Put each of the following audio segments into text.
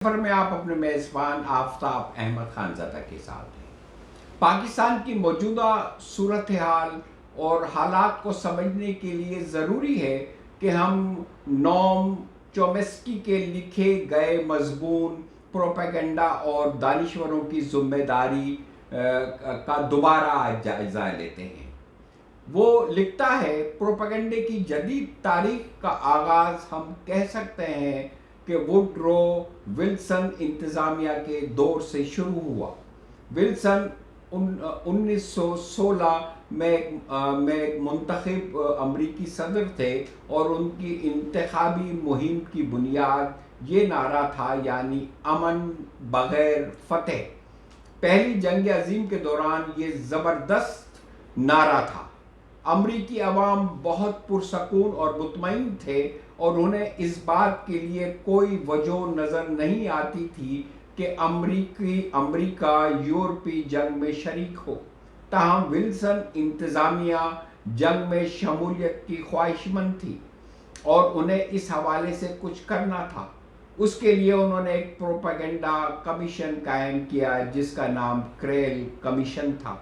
سفر میں آپ اپنے میزبان آفتاب احمد خانزادہ کے ساتھ ہیں۔ پاکستان کی موجودہ صورتحال اور حالات کو سمجھنے کے لیے ضروری ہے کہ ہم نوم چومسکی کے لکھے گئے مضمون پروپیگنڈا اور دانشوروں کی ذمہ داری کا دوبارہ جائزہ لیتے ہیں۔ وہ لکھتا ہے، پروپیگنڈے کی جدید تاریخ کا آغاز ہم کہہ سکتے ہیں کہ ووڈرو ولسن انتظامیہ کے دور سے شروع ہوا۔ ولسن 1916 میں منتخب امریکی صدر تھے اور ان کی انتخابی مہم کی بنیاد یہ نعرہ تھا، یعنی امن بغیر فتح۔ پہلی جنگ عظیم کے دوران یہ زبردست نعرہ تھا۔ امریکی عوام بہت پرسکون اور مطمئن تھے اور انہیں اس بات کے لیے کوئی وجہ نظر نہیں آتی تھی کہ امریکہ یورپی جنگ میں شریک ہو۔ تاہم ولسن انتظامیہ جنگ میں شمولیت کی خواہشمند تھی اور انہیں اس حوالے سے کچھ کرنا تھا۔ اس کے لیے انہوں نے ایک پروپیگنڈا کمیشن قائم کیا جس کا نام کریل کمیشن تھا،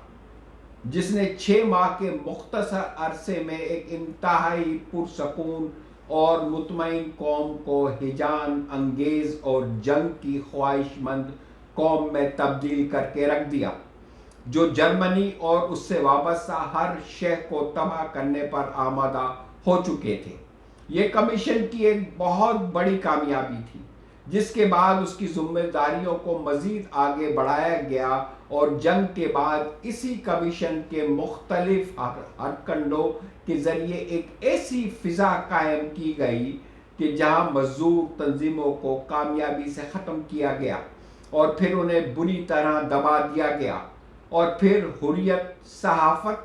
جس نے 6 ماہ کے مختصر عرصے میں ایک انتہائی پرسکون اور مطمئن قوم کو ہیجان انگیز اور جنگ کی خواہش مند قوم میں تبدیل کر کے رکھ دیا، جو جرمنی اور اس سے وابستہ ہر شے کو تباہ کرنے پر آمادہ ہو چکے تھے۔ یہ کمیشن کی ایک بہت بڑی کامیابی تھی، جس کے بعد اس کی ذمہ داریوں کو مزید آگے بڑھایا گیا اور جنگ کے بعد اسی کمیشن کے مختلف ہتھکنڈوں کے ذریعے ایک ایسی فضا قائم کی گئی کہ جہاں مزدور تنظیموں کو کامیابی سے ختم کیا گیا اور پھر انہیں بری طرح دبا دیا گیا، اور پھر حریت، صحافت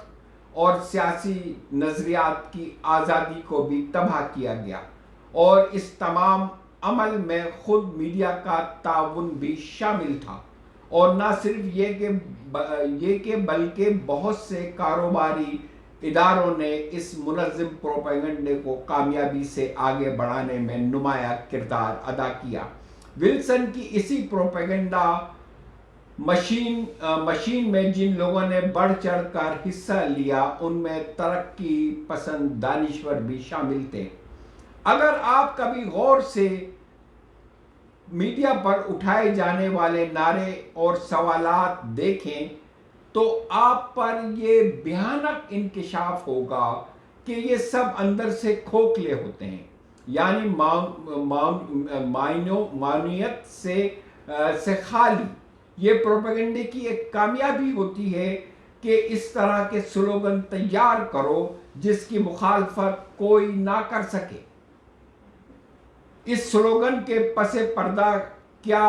اور سیاسی نظریات کی آزادی کو بھی تباہ کیا گیا، اور اس تمام عمل میں خود میڈیا کا تعاون بھی شامل تھا۔ اور نہ صرف یہ کہ بلکہ بہت سے کاروباری اداروں نے اس منظم پروپیگنڈے کو کامیابی سے آگے بڑھانے میں نمایاں کردار ادا کیا۔ ولسن کی اسی پروپیگنڈا مشین میں جن لوگوں نے بڑھ چڑھ کر حصہ لیا ان میں ترقی پسند دانشور بھی شامل تھے۔ اگر آپ کبھی غور سے میڈیا پر اٹھائے جانے والے نعرے اور سوالات دیکھیں تو آپ پر یہ بھیانک انکشاف ہوگا کہ یہ سب اندر سے کھوکھلے ہوتے ہیں، یعنی معنویت سے خالی۔ یہ پروپیگنڈے کی ایک کامیابی ہوتی ہے کہ اس طرح کے سلوگن تیار کرو جس کی مخالفت کوئی نہ کر سکے۔ اس سلوگن کے پس پردہ کیا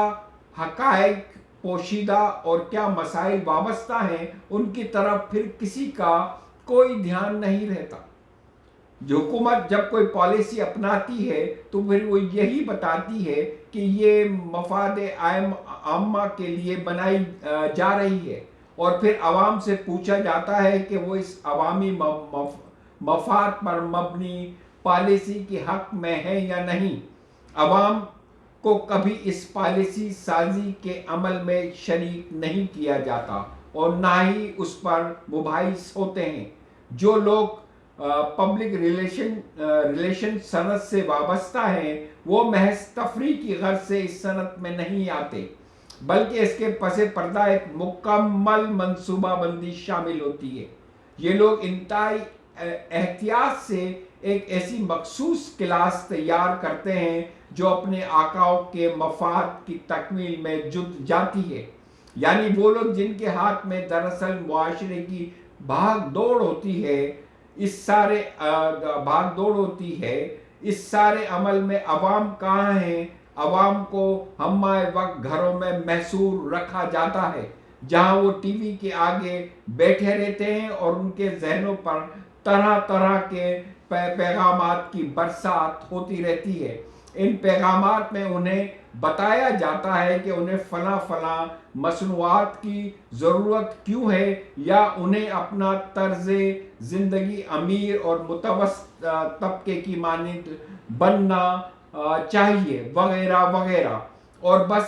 حقائق پوشیدہ اور کیا مسائل وابستہ ہیں، ان کی طرف پھر کسی کا کوئی دھیان نہیں رہتا۔ حکومت جب کوئی پالیسی اپناتی ہے تو پھر وہ یہی بتاتی ہے کہ یہ مفاد عامہ کے لیے بنائی جا رہی ہے، اور پھر عوام سے پوچھا جاتا ہے کہ وہ اس عوامی مفاد پر مبنی پالیسی کے حق میں ہے یا نہیں۔ عوام کو کبھی اس پالیسی سازی کے عمل میں شریک نہیں کیا جاتا اور نہ ہی اس پر مباحث ہوتے ہیں۔ جو لوگ پبلک ریلیشن صنعت سے وابستہ ہیں وہ محض تفریح کی غرض سے اس صنعت میں نہیں آتے، بلکہ اس کے پس پردہ ایک مکمل منصوبہ بندی شامل ہوتی ہے۔ یہ لوگ انتہائی احتیاط سے ایک ایسی مخصوص کلاس تیار کرتے ہیں جو اپنے آقاؤں کے مفاد کی تکمیل میں جٹ جاتی ہے، یعنی وہ لوگ جن کے ہاتھ میں دراصل معاشرے کی بھاگ دوڑ ہوتی ہے۔ اس سارے عمل میں عوام کہاں ہیں؟ عوام کو ہمہ وقت گھروں میں محصور رکھا جاتا ہے، جہاں وہ ٹی وی کے آگے بیٹھے رہتے ہیں اور ان کے ذہنوں پر طرح طرح کے پیغامات کی برسات ہوتی رہتی ہے۔ ان پیغامات میں انہیں بتایا جاتا ہے کہ انہیں فلاں مصنوعات کی ضرورت کیوں ہے، یا انہیں اپنا طرز زندگی امیر اور متوسط طبقے کی مانند بننا چاہیے، وغیرہ وغیرہ۔ اور بس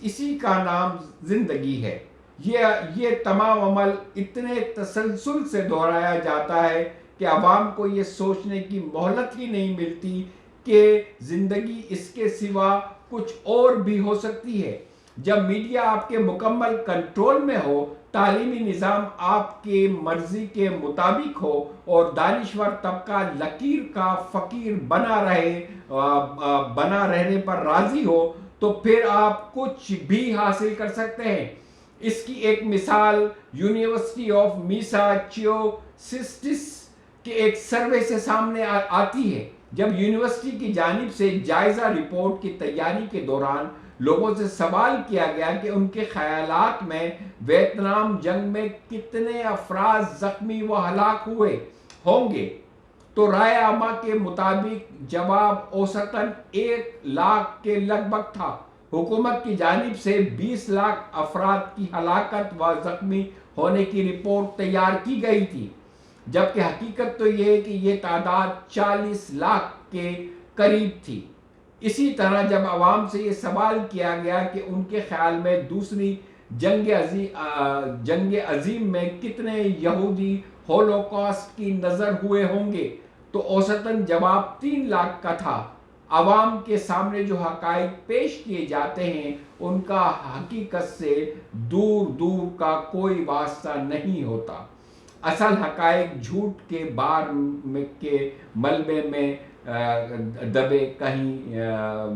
اسی کا نام زندگی ہے۔ یہ تمام عمل اتنے تسلسل سے دہرایا جاتا ہے کہ عوام کو یہ سوچنے کی مہلت ہی نہیں ملتی کہ زندگی اس کے سوا کچھ اور بھی ہو سکتی ہے۔ جب میڈیا آپ کے مکمل کنٹرول میں ہو، تعلیمی نظام آپ کے مرضی کے مطابق ہو اور دانشور طبقہ لکیر کا فقیر بنا رہنے پر راضی ہو، تو پھر آپ کچھ بھی حاصل کر سکتے ہیں۔ اس کی ایک مثال یونیورسٹی آف میساچیوسیٹس کے ایک سروے سے سامنے آتی ہے۔ جب یونیورسٹی کی جانب سے جائزہ رپورٹ کی تیاری کے دوران لوگوں سے سوال کیا گیا کہ ان کے خیالات میں ویتنام جنگ میں کتنے افراد زخمی و ہلاک ہوئے ہوں گے، تو رائے عامہ کے مطابق جواب اوسطاً 1,00,000 کے لگ بھگ تھا۔ حکومت کی جانب سے 20 لاکھ افراد کی ہلاکت و زخمی ہونے کی رپورٹ تیار کی گئی تھی، جبکہ حقیقت تو یہ ہے کہ یہ تعداد 40 لاکھ کے قریب تھی۔ اسی طرح جب عوام سے یہ سوال کیا گیا کہ ان کے خیال میں دوسری جنگ عظیم میں کتنے یہودی ہولوکاسٹ کی نظر ہوئے ہوں گے، تو اوسطاً جواب 3 لاکھ کا تھا۔ عوام کے سامنے جو حقائق پیش کیے جاتے ہیں ان کا حقیقت سے دور دور کا کوئی واسطہ نہیں ہوتا۔ اصل حقائق جھوٹ کے بار کے ملبے میں دبے کہیں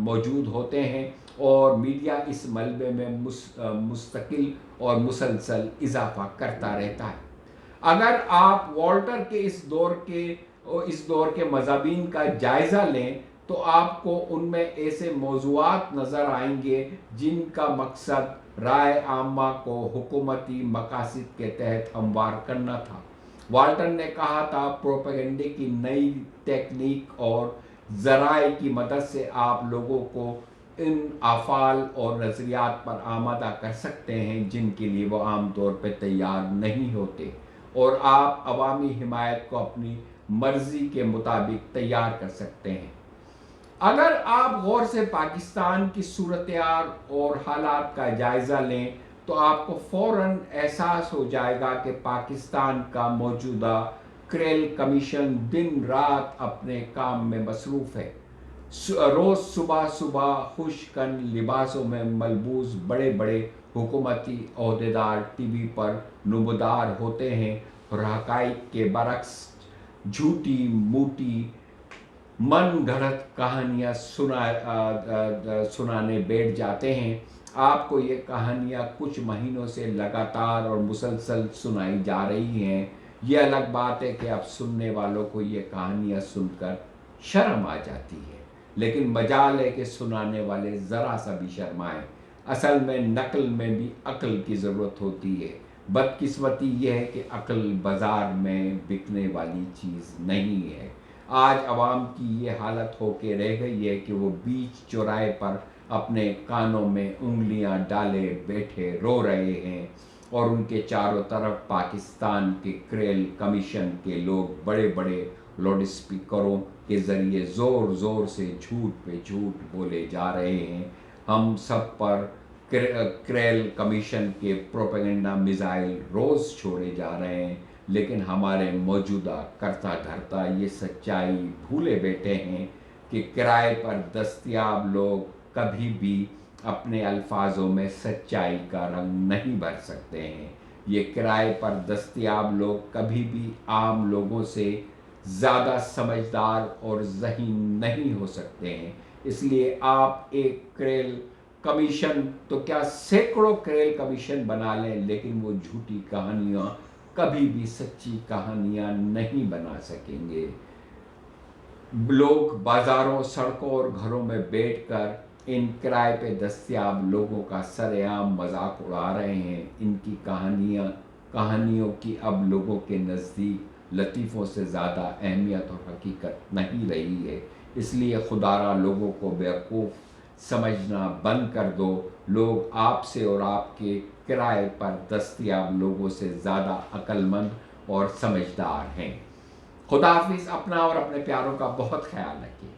موجود ہوتے ہیں، اور میڈیا اس ملبے میں مستقل اور مسلسل اضافہ کرتا رہتا ہے۔ اگر آپ والٹر کے اس دور کے مضامین کا جائزہ لیں تو آپ کو ان میں ایسے موضوعات نظر آئیں گے جن کا مقصد رائے عامہ کو حکومتی مقاصد کے تحت ہموار کرنا تھا۔ والٹر نے کہا تھا، پروپیگنڈے کی نئی ٹیکنیک اور ذرائع کی مدد سے آپ لوگوں کو ان افعال اور نظریات پر آمادہ کر سکتے ہیں جن کے لیے وہ عام طور پہ تیار نہیں ہوتے، اور آپ عوامی حمایت کو اپنی مرضی کے مطابق تیار کر سکتے ہیں۔ اگر آپ غور سے پاکستان کی صورتحال اور حالات کا جائزہ لیں تو آپ کو فوراً احساس ہو جائے گا کہ پاکستان کا موجودہ کریل کمیشن دن رات اپنے کام میں مصروف ہے۔ روز صبح خوشکن لباسوں میں ملبوس بڑے بڑے حکومتی عہدیدار ٹی وی پر نمودار ہوتے ہیں اور حقائق کے برعکس جھوٹی موٹی من گھڑت کہانیاں سنانے بیٹھ جاتے ہیں۔ آپ کو یہ کہانیاں کچھ مہینوں سے لگاتار اور مسلسل سنائی جا رہی ہیں۔ یہ الگ بات ہے کہ اب سننے والوں کو یہ کہانیاں سن کر شرم آ جاتی ہے، لیکن مجال ہے کہ سنانے والے ذرا سا بھی شرمائیں۔ اصل میں نقل میں بھی عقل کی ضرورت ہوتی ہے۔ بدقسمتی یہ ہے کہ عقل بازار میں بکنے والی چیز نہیں ہے۔ آج عوام کی یہ حالت ہو کے رہ گئی ہے کہ وہ بیچ چوراہے پر اپنے کانوں میں انگلیاں ڈالے بیٹھے رو رہے ہیں، اور ان کے چاروں طرف پاکستان کے کریل کمیشن کے لوگ بڑے بڑے لاؤڈ اسپیکروں کے ذریعے زور زور سے جھوٹ پہ جھوٹ بولے جا رہے ہیں۔ ہم سب پر کریل کمیشن کے پروپیگنڈا میزائل روز چھوڑے جا رہے ہیں، لیکن ہمارے موجودہ کرتا دھرتا یہ سچائی بھولے بیٹھے ہیں کہ کرائے پر دستیاب لوگ کبھی بھی اپنے الفاظوں میں سچائی کا رنگ نہیں بھر سکتے ہیں۔ یہ کرائے پر دستیاب لوگ کبھی بھی عام لوگوں سے زیادہ سمجھدار اور ذہین نہیں ہو سکتے ہیں۔ اس لیے آپ ایک کریل کمیشن تو کیا سینکڑوں کریل کمیشن بنا لیں، لیکن وہ جھوٹی کہانیاں کبھی بھی سچی کہانیاں نہیں بنا سکیں گے۔ لوگ بازاروں، سڑکوں اور گھروں میں بیٹھ کر ان کرائے پہ دستیاب لوگوں کا سر عام مذاق اڑا رہے ہیں۔ ان کی کہانیوں کی اب لوگوں کے نزدیک لطیفوں سے زیادہ اہمیت اور حقیقت نہیں رہی ہے۔ اس لیے خدا را لوگوں کو بیوقوف سمجھنا بند کر دو۔ لوگ آپ سے اور آپ کے کرائے پر دستیاب لوگوں سے زیادہ عقل مند اور سمجھدار ہیں۔ خدا حافظ۔ اپنا اور اپنے پیاروں کا بہت خیال رکھیے۔